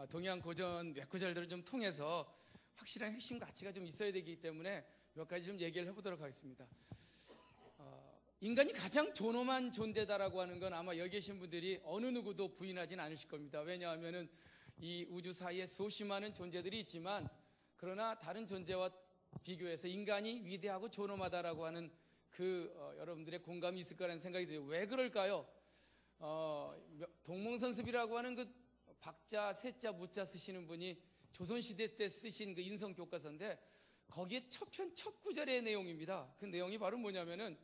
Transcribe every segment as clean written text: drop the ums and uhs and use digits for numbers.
동양 고전 몇 구절들을 좀 통해서 확실한 핵심 가치가 좀 있어야 되기 때문에 몇 가지 좀 얘기를 해보도록 하겠습니다. 인간이 가장 존엄한 존재다라고 하는 건 아마 여기 계신 분들이 어느 누구도 부인하진 않으실 겁니다. 왜냐하면은 이 우주 사이에 수없이 많은 존재들이 있지만, 그러나 다른 존재와 비교해서 인간이 위대하고 존엄하다라고 하는 여러분들의 공감이 있을 거라는 생각이 들어요. 왜 그럴까요? 동몽선습이라고 하는 그 박자, 세자, 무자 쓰시는 분이 조선시대 때 쓰신 그 인성교과서인데, 거기에 첫 편 첫 구절의 내용입니다. 그 내용이 바로 뭐냐면은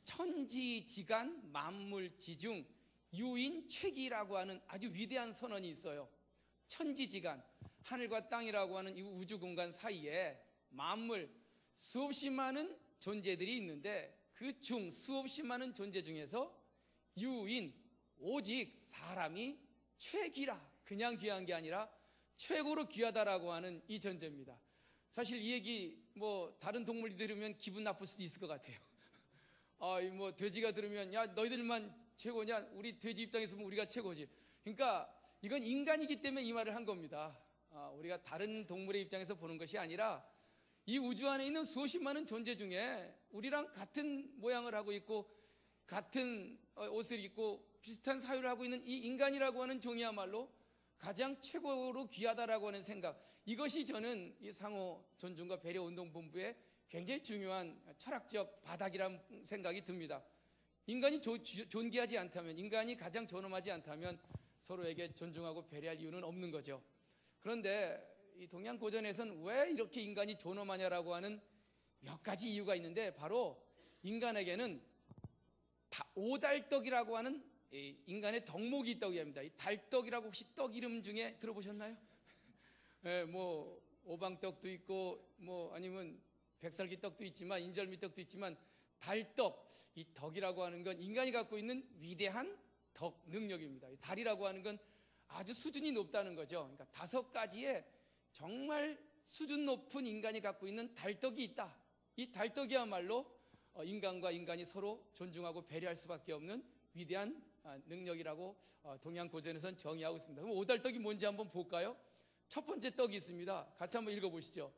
천지지간 만물지중 유인최기라고 하는 아주 위대한 선언이 있어요. 천지지간, 하늘과 땅이라고 하는 이 우주 공간 사이에 만물, 수없이 많은 존재들이 있는데, 그 중 수없이 많은 존재 중에서 유인, 오직 사람이 최귀라, 그냥 귀한 게 아니라 최고로 귀하다라고 하는 이 존재입니다. 사실 이 얘기 다른 동물이 들으면 기분 나쁠 수도 있을 것 같아요. 돼지가 들으면 야, 너희들만 최고냐? 우리 돼지 입장에서 보면 우리가 최고지. 그러니까 이건 인간이기 때문에 이 말을 한 겁니다. 우리가 다른 동물의 입장에서 보는 것이 아니라 이 우주 안에 있는 수없이 많은 존재 중에 우리랑 같은 모양을 하고 있고 같은 옷을 입고 비슷한 사유를 하고 있는 이 인간이라고 하는 종이야말로 가장 최고로 귀하다라고 하는 생각, 이것이 저는 이 상호 존중과 배려 운동본부의 굉장히 중요한 철학적 바닥이라는 생각이 듭니다. 인간이 존귀하지 않다면, 인간이 가장 존엄하지 않다면 서로에게 존중하고 배려할 이유는 없는 거죠. 그런데 이 동양 고전에서는 왜 이렇게 인간이 존엄하냐라고 하는 몇 가지 이유가 있는데, 바로 인간에게는 오달떡이라고 하는 인간의 덕목이 있다고 합니다. 이 달떡이라고 혹시 떡 이름 중에 들어보셨나요? 오방떡도 있고 아니면 백설기 떡도 있지만 인절미 떡도 있지만, 달떡, 이 덕이라고 하는 건 인간이 갖고 있는 위대한 덕 능력입니다. 달이라고 하는 건 아주 수준이 높다는 거죠. 그러니까 5가지의 정말 수준 높은 인간이 갖고 있는 달떡이 있다. 이 달떡이야말로 인간과 인간이 서로 존중하고 배려할 수밖에 없는 위대한 능력이라고 동양 고전에서는 정의하고 있습니다. 그럼 오달떡이 뭔지 한번 볼까요? 첫 번째 떡이 있습니다. 같이 한번 읽어보시죠.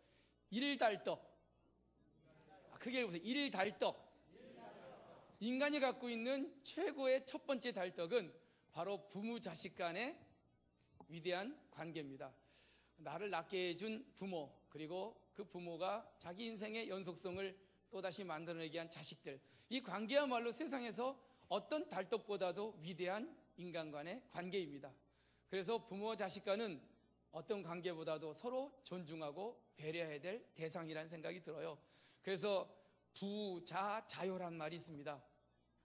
일달떡. 크게 읽어보세요. 일달떡. 인간이 갖고 있는 최고의 첫 번째 달떡은 바로 부모 자식 간의 위대한 관계입니다. 나를 낳게 해준 부모, 그리고 그 부모가 자기 인생의 연속성을 또다시 만들어내기 위한 자식들, 이 관계야말로 세상에서 어떤 달떡보다도 위대한 인간 간의 관계입니다. 그래서 부모와 자식 간은 어떤 관계보다도 서로 존중하고 배려해야 될 대상이라는 생각이 들어요. 그래서 부자자요란 말이 있습니다.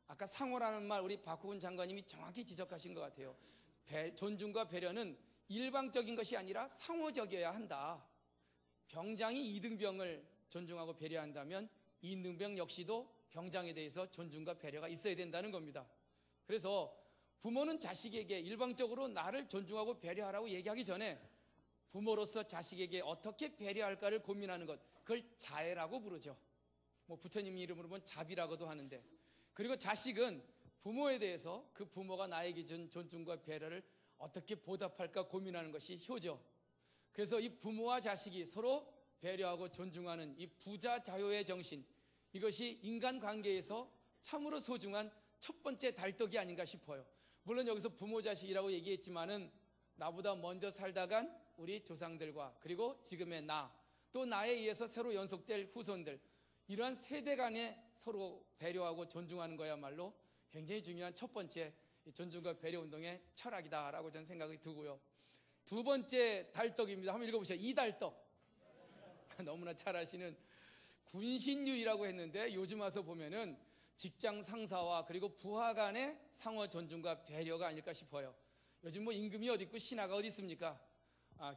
아까 상호라는 말 우리 박호근 장관님이 정확히 지적하신 것 같아요. 존중과 배려는 일방적인 것이 아니라 상호적이어야 한다. 병장이 이등병을 존중하고 배려한다면 이등병 역시도 병장에 대해서 존중과 배려가 있어야 된다는 겁니다. 그래서 부모는 자식에게 일방적으로 나를 존중하고 배려하라고 얘기하기 전에 부모로서 자식에게 어떻게 배려할까를 고민하는 것, 그걸 자애라고 부르죠. 부처님 이름으로 보면 자비라고도 하는데, 그리고 자식은 부모에 대해서 그 부모가 나에게 준 존중과 배려를 어떻게 보답할까 고민하는 것이 효죠. 그래서 이 부모와 자식이 서로 배려하고 존중하는 이 부자자요의 정신, 이것이 인간관계에서 참으로 소중한 첫 번째 달떡이 아닌가 싶어요. 물론 여기서 부모 자식이라고 얘기했지만은 나보다 먼저 살다간 우리 조상들과, 그리고 지금의 나, 또 나에 의해서 새로 연속될 후손들, 이러한 세대 간에 서로 배려하고 존중하는 거야말로 굉장히 중요한 첫 번째 존중과 배려 운동의 철학이다라고 저는 생각이 들고요. 두 번째 달떡입니다. 한번 읽어보세요. 이달떡. 너무나 잘 아시는 군신유의라고 했는데, 요즘 와서 보면은 직장 상사와 그리고 부하 간의 상호 존중과 배려가 아닐까 싶어요. 요즘 임금이 어디 있고 신하가 어디 있습니까?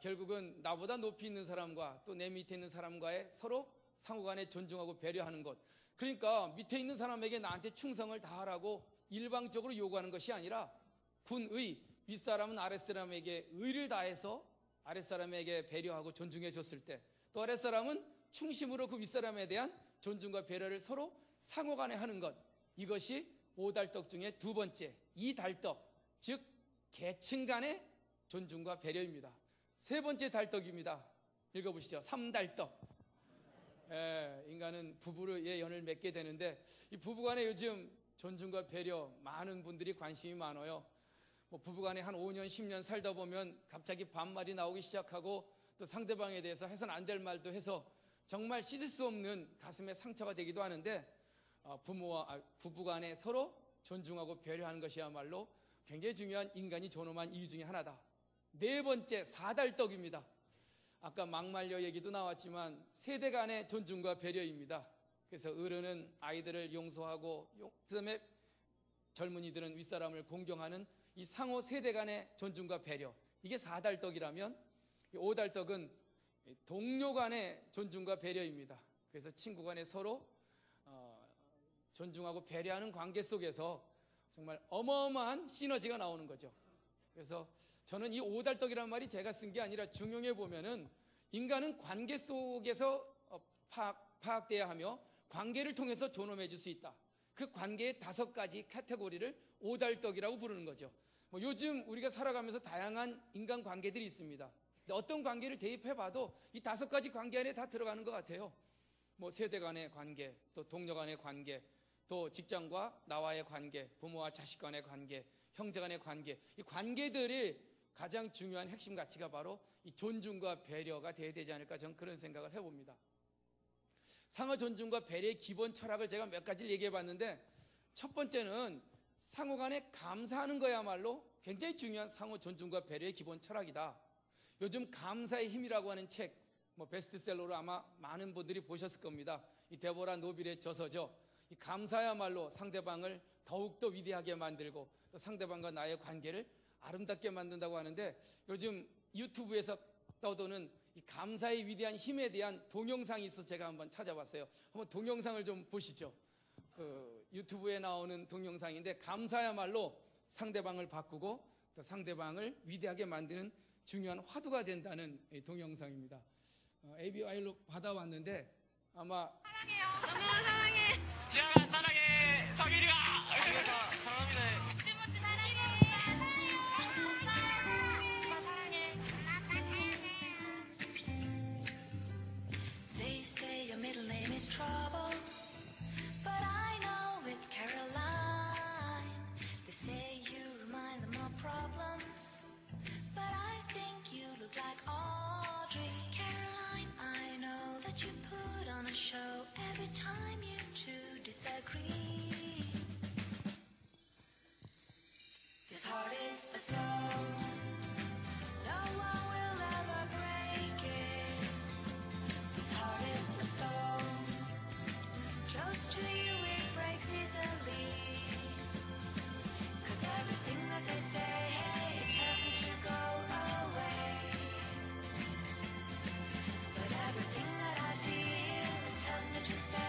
결국은 나보다 높이 있는 사람과 또 내 밑에 있는 사람과의 서로 상호 간에 존중하고 배려하는 것. 그러니까 밑에 있는 사람에게 나한테 충성을 다하라고 일방적으로 요구하는 것이 아니라, 군의, 윗사람은 아랫사람에게 의를 다해서 아랫사람에게 배려하고 존중해 줬을 때, 또 아랫사람은 충심으로 그 윗사람에 대한 존중과 배려를 서로 상호간에 하는 것, 이것이 오달떡 중에 두 번째, 이 달떡, 즉 계층 간의 존중과 배려입니다. 세 번째 달떡입니다. 읽어보시죠. 삼달떡. 인간은 부부의 연을 맺게 되는데 이 부부간에 요즘 존중과 배려 많은 분들이 관심이 많아요. 뭐 부부간에 한 5년 10년 살다 보면 갑자기 반말이 나오기 시작하고 또 상대방에 대해서 해서는 안 될 말도 해서 정말 씻을 수 없는 가슴에 상처가 되기도 하는데 부부간에 서로 존중하고 배려하는 것이야말로 굉장히 중요한 인간이 존엄한 이유 중에 하나다. 네 번째 사달떡입니다. 아까 막말려 얘기도 나왔지만 세대 간의 존중과 배려입니다. 그래서 어른은 아이들을 용서하고 그다음에 젊은이들은 윗사람을 공경하는 이 상호 세대 간의 존중과 배려, 이게 사달떡이라면 오달떡은 동료 간의 존중과 배려입니다. 그래서 친구 간에 서로 존중하고 배려하는 관계 속에서 정말 어마어마한 시너지가 나오는 거죠. 그래서 저는 이 오달떡이라는 말이 제가 쓴 게 아니라 중용해 보면은 인간은 관계 속에서 파악돼야 하며 관계를 통해서 존엄해 줄 수 있다. 그 관계의 5가지 카테고리를 오달떡이라고 부르는 거죠. 뭐 요즘 우리가 살아가면서 다양한 인간 관계들이 있습니다. 근데 어떤 관계를 대입해 봐도 이 5가지 관계 안에 다 들어가는 것 같아요. 뭐 세대 간의 관계, 또 동료 간의 관계, 또 직장과 나와의 관계, 부모와 자식 간의 관계, 형제 간의 관계, 이 관계들이 가장 중요한 핵심 가치가 바로 이 존중과 배려가 되어야 되지 않을까, 저는 그런 생각을 해봅니다. 상호 존중과 배려의 기본 철학을 제가 몇 가지를 얘기해 봤는데, 첫 번째는 상호 간에 감사하는 거야말로 굉장히 중요한 상호 존중과 배려의 기본 철학이다. 요즘 감사의 힘이라고 하는 책, 뭐 베스트셀러로 아마 많은 분들이 보셨을 겁니다. 이 데보라 노빌의 저서죠. 이 감사야말로 상대방을 더욱더 위대하게 만들고 또 상대방과 나의 관계를 아름답게 만든다고 하는데, 요즘 유튜브에서 떠도는 이 감사의 위대한 힘에 대한 동영상이 있어서 제가 한번 찾아봤어요. 한번 동영상을 좀 보시죠. 유튜브에 나오는 동영상인데, 감사야말로 상대방을 바꾸고 또 상대방을 위대하게 만드는 중요한 화두가 된다는 동영상입니다. ABI로 받아왔는데 아마 사랑해요. 너무 사랑해. 지아가 사랑해. 성일이가. 사랑합니다. 스모트 사랑해. They say your middle name is trouble, but I know it's Caroline. They say you remind them of problems, but I think you look like Audrey. Caroline, I know that you put on a show every time you two disagree. This heart is a stone, no one will ever break it. This heart is a stone, close to you it breaks easily. 'Cause everything that they say, hey, it tells me to go away. But everything that I feel, it tells me to stay.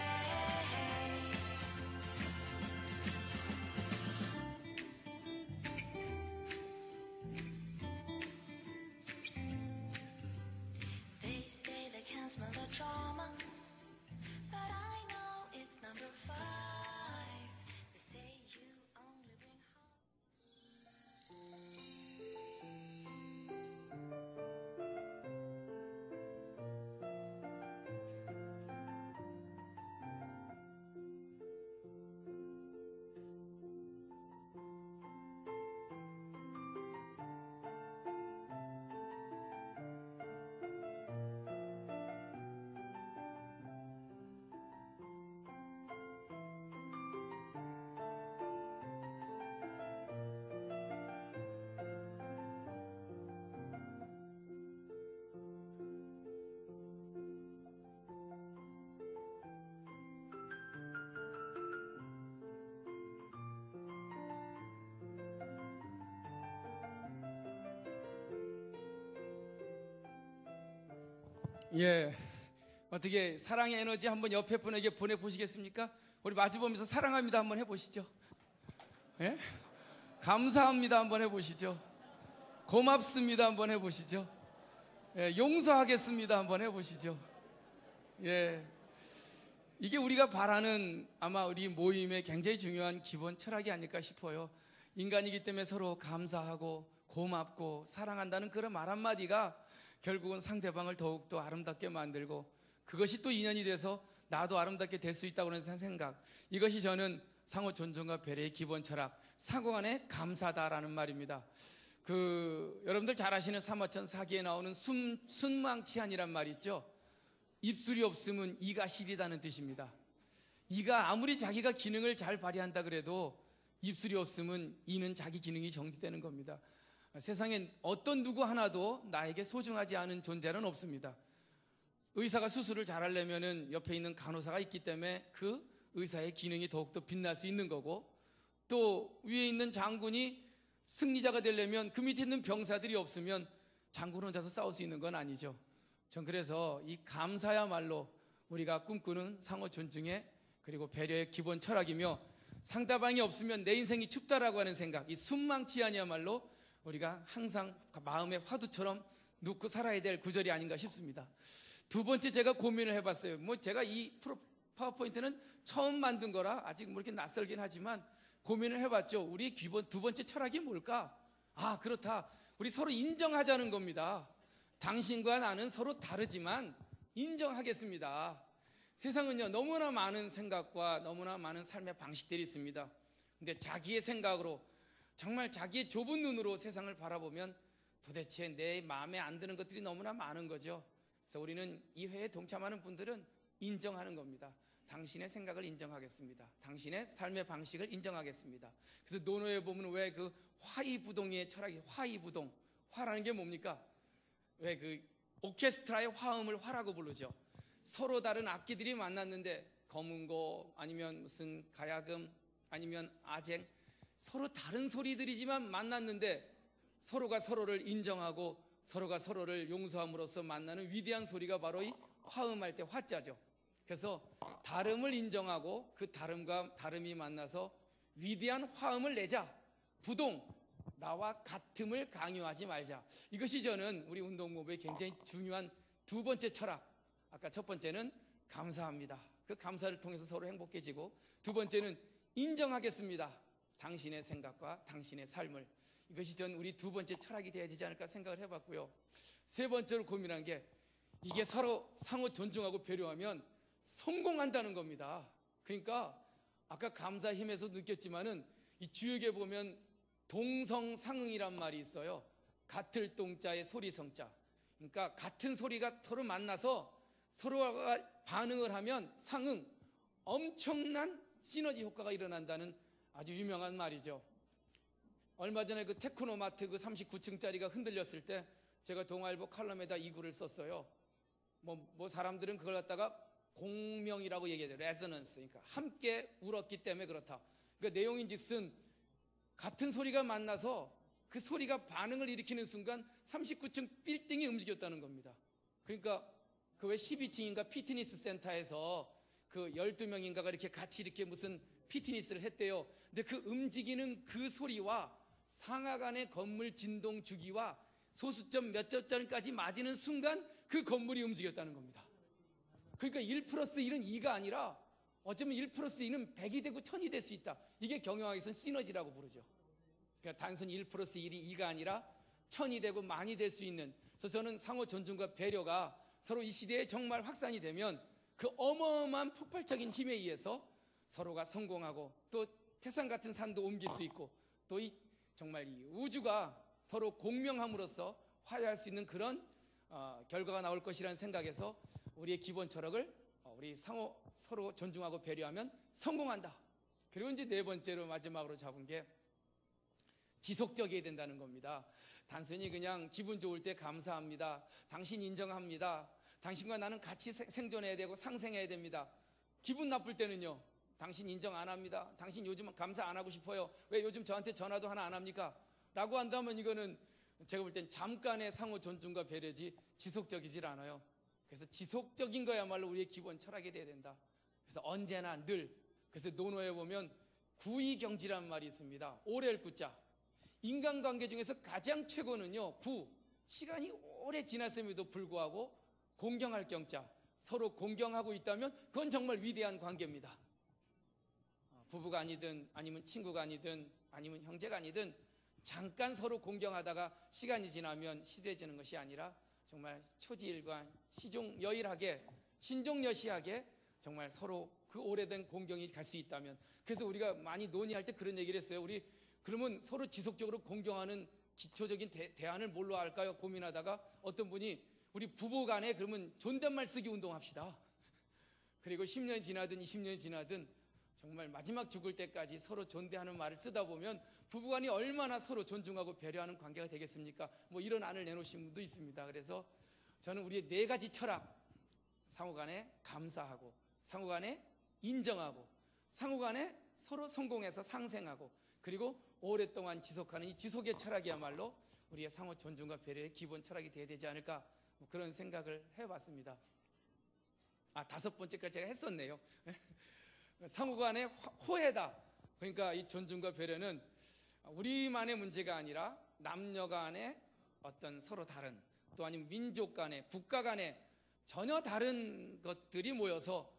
They say they can't smell the drama, but I know it's number 5. They say you only bring home. 예, 어떻게 사랑의 에너지 한번 옆에 분에게 보내보시겠습니까? 우리 마주보면서 사랑합니다 한번 해보시죠. 예? 감사합니다 한번 해보시죠. 고맙습니다 한번 해보시죠. 예, 용서하겠습니다 한번 해보시죠. 예, 이게 우리가 바라는 아마 우리 모임의 굉장히 중요한 기본 철학이 아닐까 싶어요. 인간이기 때문에 서로 감사하고 고맙고 사랑한다는 그런 말 한마디가 결국은 상대방을 더욱더 아름답게 만들고 그것이 또 인연이 돼서 나도 아름답게 될 수 있다고 하는 생각, 이것이 저는 상호 존중과 배려의 기본 철학, 상호 간에 감사다라는 말입니다. 여러분들 잘 아시는 사마천 사기에 나오는 순망치한이란 말 있죠. 입술이 없으면 이가 시리다는 뜻입니다. 이가 아무리 자기가 기능을 잘 발휘한다 그래도 입술이 없으면 이는 자기 기능이 정지되는 겁니다. 세상엔 어떤 누구 하나도 나에게 소중하지 않은 존재는 없습니다. 의사가 수술을 잘하려면 옆에 있는 간호사가 있기 때문에 그 의사의 기능이 더욱더 빛날 수 있는 거고, 또 위에 있는 장군이 승리자가 되려면 그 밑에 있는 병사들이 없으면 장군 혼자서 싸울 수 있는 건 아니죠. 전 그래서 이 감사야말로 우리가 꿈꾸는 상호 존중의 그리고 배려의 기본 철학이며, 상대방이 없으면 내 인생이 춥다라고 하는 생각, 이 순망치한이야말로 우리가 항상 마음의 화두처럼 놓고 살아야 될 구절이 아닌가 싶습니다. 두 번째 제가 고민을 해봤어요. 제가 이 파워포인트는 처음 만든 거라 아직 이렇게 낯설긴 하지만 고민을 해봤죠. 우리 기본 두 번째 철학이 뭘까? 그렇다. 우리 서로 인정하자는 겁니다. 당신과 나는 서로 다르지만 인정하겠습니다. 세상은요, 너무나 많은 생각과 너무나 많은 삶의 방식들이 있습니다. 근데 자기의 생각으로, 정말 자기의 좁은 눈으로 세상을 바라보면 도대체 내 마음에 안 드는 것들이 너무나 많은 거죠. 그래서 우리는 이 회에 동참하는 분들은 인정하는 겁니다. 당신의 생각을 인정하겠습니다. 당신의 삶의 방식을 인정하겠습니다. 그래서 논어에 보면 왜 그 화이부동의 철학이, 화이부동, 화라는 게 뭡니까? 왜 그 오케스트라의 화음을 화라고 부르죠. 서로 다른 악기들이 만났는데 검은고 아니면 무슨 가야금 아니면 아쟁, 서로 다른 소리들이지만 만났는데 서로가 서로를 인정하고 서로가 서로를 용서함으로써 만나는 위대한 소리가 바로 이 화음할 때 화자죠. 그래서 다름을 인정하고 그 다름과 다름이 만나서 위대한 화음을 내자. 부동, 나와 같음을 강요하지 말자. 이것이 저는 우리 운동모부의 굉장히 중요한 두 번째 철학. 아까 첫 번째는 감사합니다. 그 감사를 통해서 서로 행복해지고, 두 번째는 인정하겠습니다. 당신의 생각과 당신의 삶을. 이것이 전 우리 두 번째 철학이 되어야 되지 않을까 생각을 해봤고요. 세 번째로 고민한 게, 이게 서로 상호 존중하고 배려하면 성공한다는 겁니다. 그러니까 아까 감사 힘에서 느꼈지만은 이 주역에 보면 동성상응이란 말이 있어요. 같을 동자의 소리성자. 그러니까 같은 소리가 서로 만나서 서로가 반응을 하면 상응, 엄청난 시너지 효과가 일어난다는 아주 유명한 말이죠. 얼마 전에 그 테크노마트 그 39층짜리가 흔들렸을 때 제가 동아일보 칼럼에다 이 글을 썼어요. 사람들은 그걸 갖다가 공명이라고 얘기하죠. 레저넌스. 그러니까 함께 울었기 때문에 그렇다. 그러니까 내용인즉슨 같은 소리가 만나서 그 소리가 반응을 일으키는 순간 39층 빌딩이 움직였다는 겁니다. 그러니까 그 왜 12층인가 피트니스 센터에서 그 12명인가가 이렇게 같이 이렇게 무슨 피트니스를 했대요. 근데 그 움직이는 그 소리와 상하간의 건물 진동 주기와 소수점 몇 점까지 맞이는 순간 그 건물이 움직였다는 겁니다. 그러니까 1+1은 2가 아니라 어쩌면 1+2는 100이 되고 1000이 될 수 있다. 이게 경영학에서는 시너지라고 부르죠. 그러니까 단순히 1+1이 2가 아니라 1000이 되고 만이 될 수 있는. 그래서 저는 상호 존중과 배려가 서로 이 시대에 정말 확산이 되면 그 어마어마한 폭발적인 힘에 의해서 서로가 성공하고, 또 태산 같은 산도 옮길 수 있고, 또 정말 이 우주가 서로 공명함으로써 화해할 수 있는 그런 결과가 나올 것이라는 생각에서 우리의 기본 철학을 우리 서로 존중하고 배려하면 성공한다. 그리고 이제 네 번째로 마지막으로 잡은 게 지속적이어야 된다는 겁니다. 단순히 그냥 기분 좋을 때 감사합니다, 당신 인정합니다, 당신과 나는 같이 생존해야 되고 상생해야 됩니다. 기분 나쁠 때는요, 당신 인정 안 합니다, 당신 요즘 감사 안 하고 싶어요, 왜 요즘 저한테 전화도 하나 안 합니까? 라고 한다면 이거는 제가 볼 땐 잠깐의 상호 존중과 배려지 지속적이질 않아요. 그래서 지속적인 거야말로 우리의 기본 철학이 돼야 된다. 그래서 언제나 늘. 그래서 논어에 보면 구이경지라는 말이 있습니다. 오래일 구자. 인간관계 중에서 가장 최고는요, 시간이 오래 지났음에도 불구하고 공경할 경자. 서로 공경하고 있다면 그건 정말 위대한 부부가 아니든 아니면 친구가 아니든 아니면 형제가 아니든 잠깐 서로 공경하다가 시간이 지나면 시들해지는 것이 아니라 정말 초지일관, 시종여일하게, 신종여시하게 정말 서로 그 오래된 공경이 갈 수 있다면, 그래서 우리가 많이 논의할 때 그런 얘기를 했어요. 우리 그러면 서로 지속적으로 공경하는 기초적인 대안을 뭘로 할까요? 고민하다가 어떤 분이 우리 부부 간에 그러면 존댓말 쓰기 운동합시다. 그리고 10년 지나든 20년이 지나든 정말 마지막 죽을 때까지 서로 존대하는 말을 쓰다 보면 부부간이 얼마나 서로 존중하고 배려하는 관계가 되겠습니까? 뭐 이런 안을 내놓으신 분도 있습니다. 그래서 저는 우리의 4가지 철학, 상호간에 감사하고, 상호간에 인정하고, 상호간에 서로 성공해서 상생하고, 그리고 오랫동안 지속하는 이 지속의 철학이야말로 우리의 상호 존중과 배려의 기본 철학이 되어야 되지 않을까, 뭐 그런 생각을 해봤습니다. 5번째까지 제가 했었네요. 상호간의 호혜다. 그러니까 이 존중과 배려는 우리만의 문제가 아니라 남녀 간의 어떤 서로 다른, 또 아니면 민족 간의, 국가 간의 전혀 다른 것들이 모여서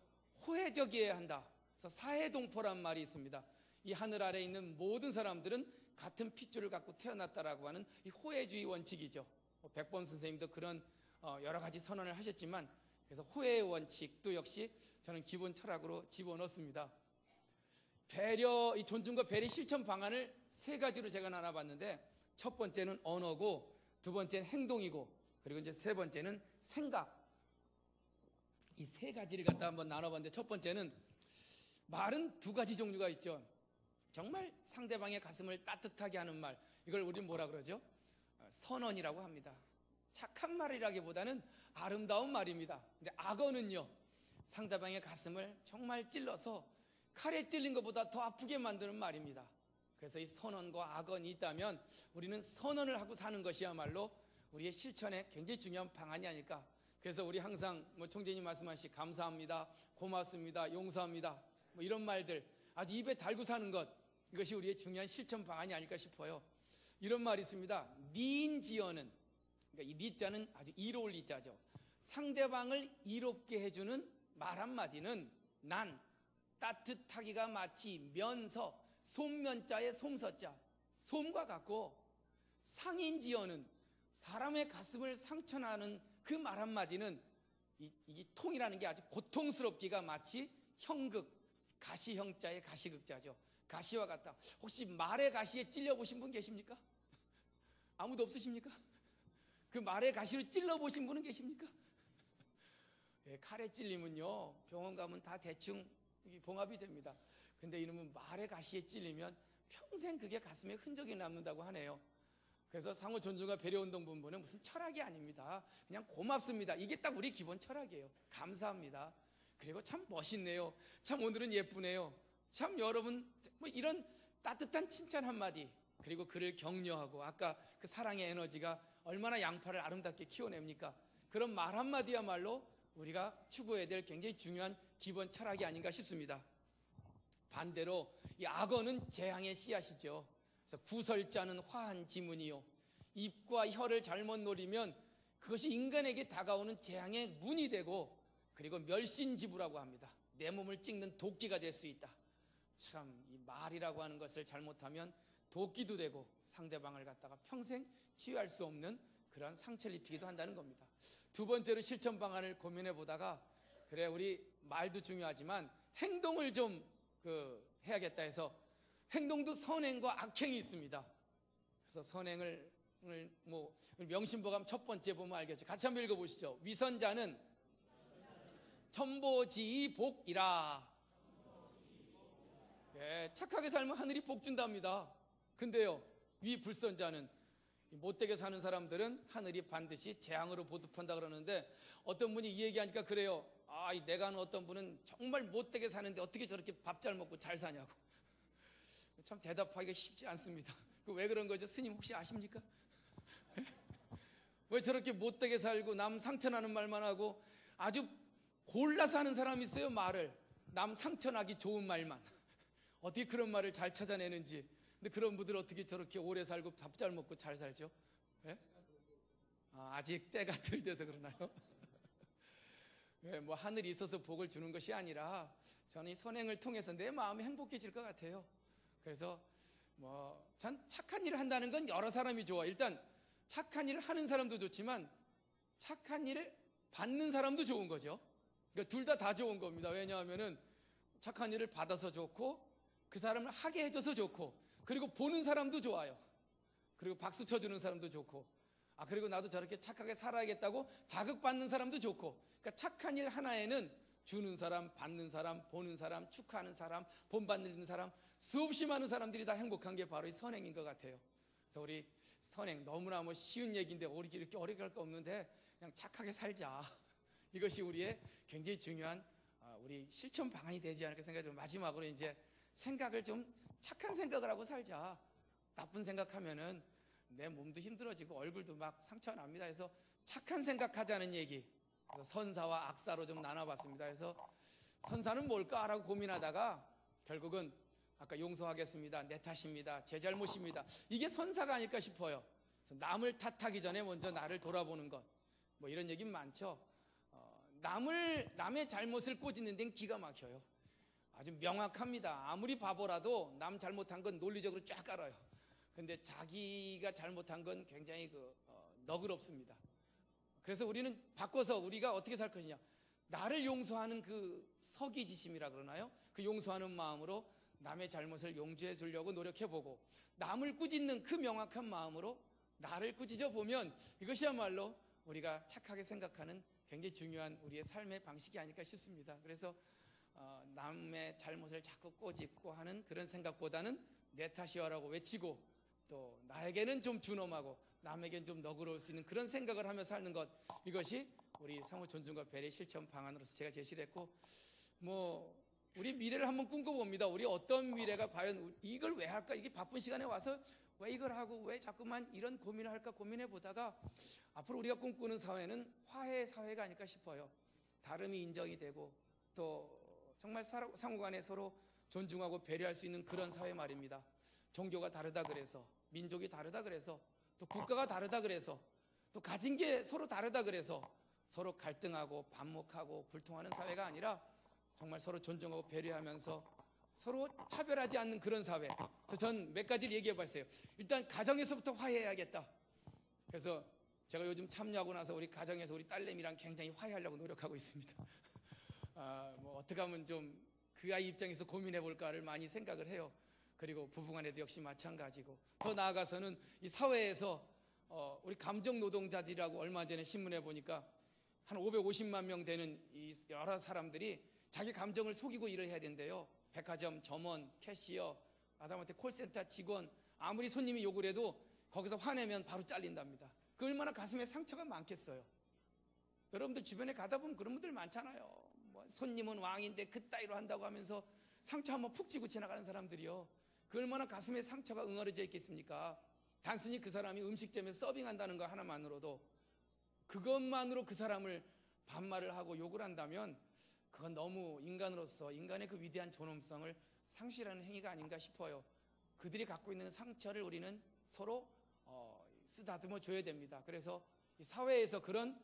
호혜적이어야 한다. 그래서 사해동포란 말이 있습니다. 이 하늘 아래에 있는 모든 사람들은 같은 핏줄을 갖고 태어났다라고 하는 이 호혜주의 원칙이죠. 백범 선생님도 그런 여러 가지 선언을 하셨지만, 그래서 호혜의 원칙도 역시 저는 기본 철학으로 집어넣습니다. 배려, 이 존중과 배려 실천 방안을 3가지로 제가 나눠봤는데, 첫 번째는 언어고, 2번째는 행동이고, 그리고 이제 3번째는 생각. 이 3가지를 갖다 한번 나눠봤는데, 첫 번째는 말은 2가지 종류가 있죠. 정말 상대방의 가슴을 따뜻하게 하는 말, 이걸 우리는 뭐라 그러죠? 선언이라고 합니다. 착한 말이라기보다는 아름다운 말입니다. 근데 악어는요, 상대방의 가슴을 정말 찔러서 칼에 찔린 것보다 더 아프게 만드는 말입니다. 그래서 이 선언과 악언이 있다면 우리는 선언을 하고 사는 것이야말로 우리의 실천에 굉장히 중요한 방안이 아닐까. 그래서 우리 항상 뭐 총재님 말씀하신 감사합니다, 고맙습니다, 용서합니다, 뭐 이런 말들 아주 입에 달고 사는 것, 이것이 우리의 중요한 실천 방안이 아닐까 싶어요. 이런 말이 있습니다. 리인지어는, 그러니까 이 리자는 아주 이로울 리자죠. 상대방을 이롭게 해주는 말 한마디는 난 따뜻하기가 마치 면서, 솜면자의 솜서자, 솜과 같고, 상인지어는 사람의 가슴을 상처나는 그 말 한마디는 이 통이라는 게 아주 고통스럽기가 마치 형극, 가시형자의 가시극자죠. 가시와 같다. 혹시 말의 가시에 찔려보신 분 계십니까? 아무도 없으십니까? 그 말의 가시로 찔러보신 분은 계십니까? 칼에 찔리면요, 병원 가면 다 대충 봉합이 됩니다. 근데 이놈은 말의 가시에 찔리면 평생 그게 가슴에 흔적이 남는다고 하네요. 그래서 상호 존중과 배려운동본부는 무슨 철학이 아닙니다. 그냥 고맙습니다. 이게 딱 우리 기본 철학이에요. 감사합니다. 그리고 참 멋있네요. 참 오늘은 예쁘네요. 참 여러분, 뭐 이런 따뜻한 칭찬 한마디, 그리고 그를 격려하고, 아까 그 사랑의 에너지가 얼마나 양파를 아름답게 키워냅니까? 그런 말 한마디야말로 우리가 추구해야 될 굉장히 중요한 기본 철학이 아닌가 싶습니다. 반대로 이 악어는 재앙의 씨앗이죠. 그래서 구설자는 화한 지문이요, 입과 혀를 잘못 노리면 그것이 인간에게 다가오는 재앙의 문이 되고, 그리고 멸신지부라고 합니다. 내 몸을 찍는 도끼가 될 수 있다. 참 이 말이라고 하는 것을 잘못하면 도끼도 되고 상대방을 갖다가 평생 치유할 수 없는 그런 상처를 입히기도 한다는 겁니다. 2번째로 실천 방안을 고민해 보다가, 그래 우리 말도 중요하지만 행동을 좀 해야겠다 해서, 행동도 선행과 악행이 있습니다. 그래서 선행을 뭐 명심보감 첫 번째 보면 알겠죠. 같이 한번 읽어보시죠. 위선자는 천보지복이라. 예, 착하게 살면 하늘이 복 준답니다. 근데요, 위 불선자는, 못되게 사는 사람들은 하늘이 반드시 재앙으로 보답한다 그러는데, 어떤 분이 이 얘기하니까 그래요. 내가 아는 어떤 분은 정말 못되게 사는데 어떻게 저렇게 밥 잘 먹고 잘 사냐고. 참 대답하기가 쉽지 않습니다. 왜 그런 거죠? 스님 혹시 아십니까? 왜 저렇게 못되게 살고 남 상처나는 말만 하고, 아주 골라서 하는 사람이 있어요. 말을 남 상처나기 좋은 말만. 어떻게 그런 말을 잘 찾아내는지. 근데 그런 분들 어떻게 저렇게 오래 살고 밥 잘 먹고 잘 살죠? 예? 아직 때가 덜 돼서 그러나요? 뭐 하늘이 있어서 복을 주는 것이 아니라 저는 이 선행을 통해서 내 마음이 행복해질 것 같아요. 그래서 전 착한 일을 한다는 건 여러 사람이 좋아. 일단 착한 일을 하는 사람도 좋지만 착한 일을 받는 사람도 좋은 거죠. 그러니까 둘 다 좋은 겁니다. 왜냐하면은 착한 일을 받아서 좋고 그 사람을 하게 해줘서 좋고 그리고 보는 사람도 좋아요. 그리고 박수 쳐주는 사람도 좋고 그리고 나도 저렇게 착하게 살아야겠다고 자극받는 사람도 좋고 그러니까 착한 일 하나에는 주는 사람, 받는 사람, 보는 사람, 축하하는 사람, 본받는 사람 수없이 많은 사람들이 다 행복한 게 바로 이 선행인 것 같아요. 그래서 우리 선행 너무나 쉬운 얘기인데 이렇게 어렵게 할 거 없는데 그냥 착하게 살자. 이것이 우리의 굉장히 중요한 우리 실천 방안이 되지 않을까 생각이 들어요. 마지막으로 이제 생각을 좀 착한 생각을 하고 살자. 나쁜 생각하면은 내 몸도 힘들어지고 얼굴도 막 상처가 납니다. 그래서 착한 생각하자는 얘기. 그래서 선사와 악사로 좀 나눠봤습니다. 그래서 선사는 뭘까라고 고민하다가 결국은 아까 용서하겠습니다. 내 탓입니다. 제 잘못입니다. 이게 선사가 아닐까 싶어요. 그래서 남을 탓하기 전에 먼저 나를 돌아보는 것. 이런 얘기 많죠. 남의 잘못을 꼬집는 데는 기가 막혀요. 아주 명확합니다. 아무리 바보라도 남 잘못한 건 논리적으로 쫙 알아요. 근데 자기가 잘못한 건 굉장히 너그럽습니다. 그래서 우리는 바꿔서 우리가 어떻게 살 것이냐. 나를 용서하는 그 서기지심이라 그러나요? 그 용서하는 마음으로 남의 잘못을 용서해 주려고 노력해보고 남을 꾸짖는 그 명확한 마음으로 나를 꾸짖어 보면 이것이야말로 우리가 착하게 생각하는 굉장히 중요한 우리의 삶의 방식이 아닐까 싶습니다. 그래서 남의 잘못을 자꾸 꼬집고 하는 그런 생각보다는 내 탓이야라고 외치고 또 나에게는 좀 준엄하고 남에게는 좀 너그러울 수 있는 그런 생각을 하며 사는 것, 이것이 우리 상호 존중과 배려의 실천 방안으로서 제가 제시를 했고 우리 미래를 한번 꿈꿔봅니다. 우리 어떤 미래가 과연 이걸 왜 할까? 이게 바쁜 시간에 와서 왜 이걸 하고 왜 자꾸만 이런 고민을 할까 고민해 보다가 앞으로 우리가 꿈꾸는 사회는 화해의 사회가 아닐까 싶어요. 다름이 인정이 되고 또 정말 상호간에 서로 존중하고 배려할 수 있는 그런 사회 말입니다. 종교가 다르다 그래서, 민족이 다르다 그래서, 또 국가가 다르다 그래서, 또 가진 게 서로 다르다 그래서 서로 갈등하고 반목하고 불통하는 사회가 아니라 정말 서로 존중하고 배려하면서 서로 차별하지 않는 그런 사회. 그래서 전 몇 가지를 얘기해 봤어요. 일단 가정에서부터 화해해야겠다. 그래서 제가 요즘 참여하고 나서 우리 가정에서 우리 딸내미랑 굉장히 화해하려고 노력하고 있습니다. 어떻게 하면 좀 그 아이 입장에서 고민해 볼까를 많이 생각을 해요. 그리고 부부간에도 역시 마찬가지고 더 나아가서는 이 사회에서 우리 감정 노동자들이라고 얼마 전에 신문에 보니까 한 550만 명 되는 이 여러 사람들이 자기 감정을 속이고 일을 해야 된대요. 백화점 점원, 캐시어, 하다못해 콜센터 직원, 아무리 손님이 욕을 해도 거기서 화내면 바로 잘린답니다. 그 얼마나 가슴에 상처가 많겠어요. 여러분들 주변에 가다 보면 그런 분들 많잖아요. 손님은 왕인데 그따위로 한다고 하면서 상처 한번 푹 쥐고 지나가는 사람들이요. 그 얼마나 가슴에 상처가 응어려져 있겠습니까? 단순히 그 사람이 음식점에서 서빙한다는 거 하나만으로도, 그것만으로 그 사람을 반말을 하고 욕을 한다면 그건 너무 인간으로서 인간의 그 위대한 존엄성을 상실하는 행위가 아닌가 싶어요. 그들이 갖고 있는 상처를 우리는 서로 쓰다듬어 줘야 됩니다. 그래서 이 사회에서 그런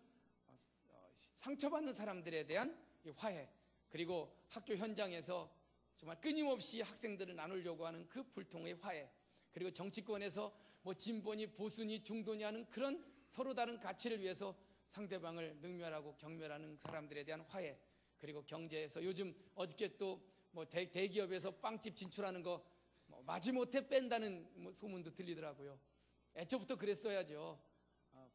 상처받는 사람들에 대한 이 화해, 그리고 학교 현장에서 정말 끊임없이 학생들을 나누려고 하는 그 불통의 화해, 그리고 정치권에서 진보니 보수니 중도니 하는 그런 서로 다른 가치를 위해서 상대방을 능멸하고 경멸하는 사람들에 대한 화해, 그리고 경제에서 요즘 어저께 또 대기업에서 빵집 진출하는 거 마지못해 뺀다는 소문도 들리더라고요. 애초부터 그랬어야죠.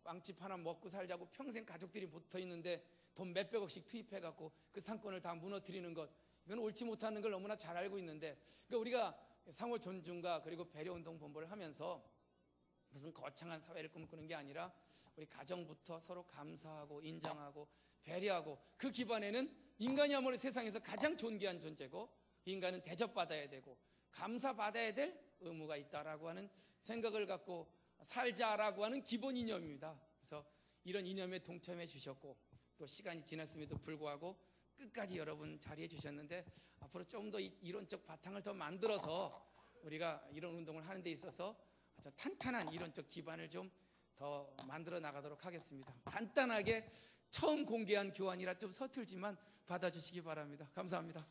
빵집 하나 먹고 살자고 평생 가족들이 붙어 있는데 돈 몇백억씩 투입해갖고 그 상권을 다 무너뜨리는 것, 이건 옳지 못하는 걸 너무나 잘 알고 있는데, 그러니까 우리가 상호 존중과 그리고 배려운동 본부를 하면서 무슨 거창한 사회를 꿈꾸는 게 아니라 우리 가정부터 서로 감사하고 인정하고 배려하고, 그 기반에는 인간이야말로 세상에서 가장 존귀한 존재고 인간은 대접받아야 되고 감사받아야 될 의무가 있다라고 하는 생각을 갖고 살자라고 하는 기본 이념입니다. 그래서 이런 이념에 동참해 주셨고 또 시간이 지났음에도 불구하고 끝까지 여러분 자리해 주셨는데, 앞으로 좀 더 이론적 바탕을 더 만들어서 우리가 이런 운동을 하는 데 있어서 아주 탄탄한 이론적 기반을 좀 더 만들어 나가도록 하겠습니다. 간단하게 처음 공개한 교환이라 좀 서툴지만 받아주시기 바랍니다. 감사합니다.